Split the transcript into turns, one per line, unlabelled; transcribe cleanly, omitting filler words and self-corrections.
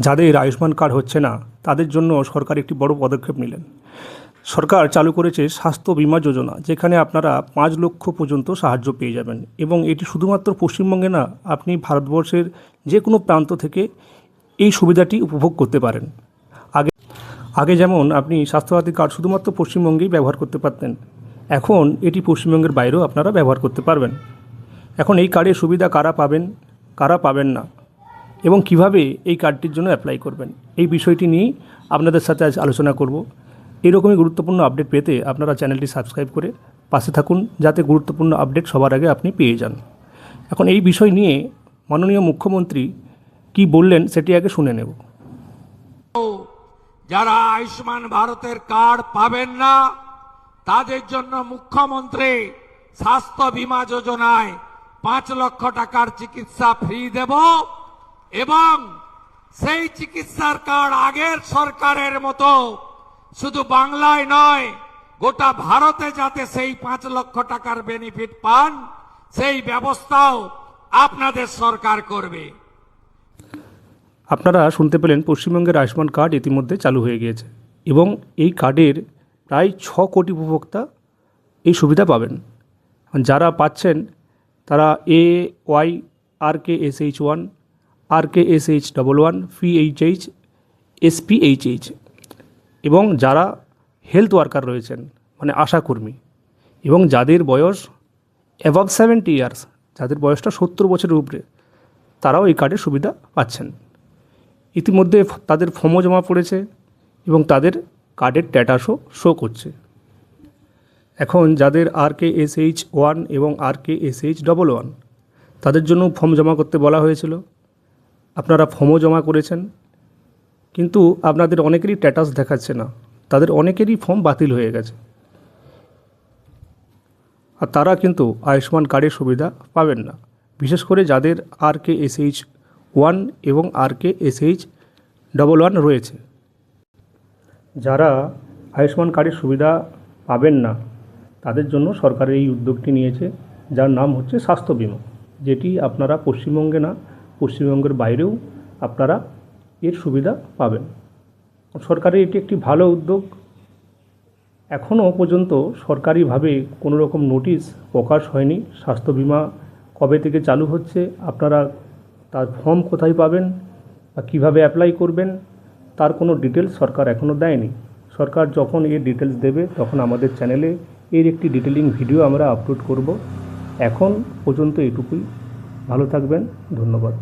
যাদের আয়ুষ্মান কার্ড হচ্ছে না তাদের জন্য সরকার একটি বড় পদক্ষেপ নিলেন। সরকার চালু করেছে স্বাস্থ্য বীমা যোজনা, যেখানে আপনারা 5 লক্ষ পর্যন্ত সাহায্য পেয়ে যাবেন এবং এটি শুধুমাত্র পশ্চিমবঙ্গে না, আপনি ভারতবর্ষের যে কোনো প্রান্ত থেকে এই সুবিধাটি উপভোগ করতে পারেন। আগে যেমন আপনি স্বাস্থ্যসাথী কার্ড শুধুমাত্র পশ্চিমবঙ্গেই ব্যবহার করতে পারতেন, এখন এটি পশ্চিমবঙ্গের বাইরেও আপনারা ব্যবহার করতে পারবেন। এখন এই কার্ডের সুবিধা কারা পাবেন, কারা পাবেন না এবং কিভাবে এই কার্ডটির জন্য অ্যাপ্লাই করবেন, এই বিষয়টি নিয়েই আপনাদের সাথে আজ আলোচনা করব। এরকমই গুরুত্বপূর্ণ আপডেট পেতে আপনারা চ্যানেলটি সাবস্ক্রাইব করে পাশে থাকুন, যাতে গুরুত্বপূর্ণ আপডেট সবার আগে আপনি পেয়ে যান। এখন এই বিষয় নিয়ে মাননীয় মুখ্যমন্ত্রী কি বললেন সেটি আগে শুনে নেব।
যারা আয়ুষ্মান ভারতের কার্ড পাবেন না তাদের জন্য মুখ্যমন্ত্রী স্বাস্থ্য বীমা যোজনায় 5 লক্ষ টাকার চিকিৎসা ফ্রি দেব এবং সেই চিকিৎসার কার্ড আগের সরকারের মতো শুধু বাংলায় নয়, গোটা ভারতে যাতে সেই 5 লক্ষ টাকার বেনিফিট পান সেই ব্যবস্থাও আপনাদের সরকার করবে।
আপনারা শুনতে পেলেন, পশ্চিমবঙ্গের আয়ুষ্মান কার্ড ইতিমধ্যে চালু হয়ে গিয়েছে এবং এই কার্ডের প্রায় 6 কোটি উপভোক্তা এই সুবিধা পাবেন। যারা পাচ্ছেন তারা AY, RKSH1, RKSH11, PHH, SPHH এবং যারা হেলথ ওয়ার্কার রয়েছেন মানে আশাকর্মী এবং যাদের বয়স অ্যাবভ 70 ইয়ার্স, যাদের বয়সটা 70 বছরের উপরে, তারাও এই কার্ডের সুবিধা পাচ্ছেন। ইতিমধ্যে তাদের ফর্মও জমা পড়েছে এবং তাদের কার্ডের স্ট্যাটাসও শো করছে। এখন যাদের RKSH1 এবং RKSH11 তাদের জন্য ফর্ম জমা করতে বলা হয়েছিল, আপনারা ফর্মও জমা করেছেন, কিন্তু আপনাদের অনেকেরই স্ট্যাটাস দেখাচ্ছে না, তাদের অনেকেরই ফর্ম বাতিল হয়ে গেছে আর তারা কিন্তু আয়ুষ্মান কার্ডের সুবিধা পাবেন না। বিশেষ করে যাদের RKSH1 এবং RKSH11 রয়েছে, যারা আয়ুষ্মান কার্ডের সুবিধা পাবেন না তাদের জন্য সরকার এই উদ্যোগটি নিয়েছে, যার নাম হচ্ছে স্বাস্থ্য বীমা, যেটি আপনারা পশ্চিমবঙ্গে না, পশ্চিমবঙ্গের বাইরেও আপনারা এর সুবিধা পাবেন। সরকারের এটি একটি ভালো উদ্যোগ। এখনও পর্যন্ত সরকারিভাবে কোনো রকম নোটিশ প্রকাশ হয়নি স্বাস্থ্য বীমা কবে থেকে চালু হচ্ছে, আপনারা তার ফর্ম কোথায় পাবেন বা কীভাবে অ্যাপ্লাই করবেন তার কোনো ডিটেলস সরকার এখনও দেয়নি। সরকার যখন এর ডিটেলস দেবে তখন আমাদের চ্যানেলে এর একটি ডিটেলিং ভিডিও আমরা আপলোড করব। এখন পর্যন্ত এটুকুই। ভালো থাকবেন, ধন্যবাদ।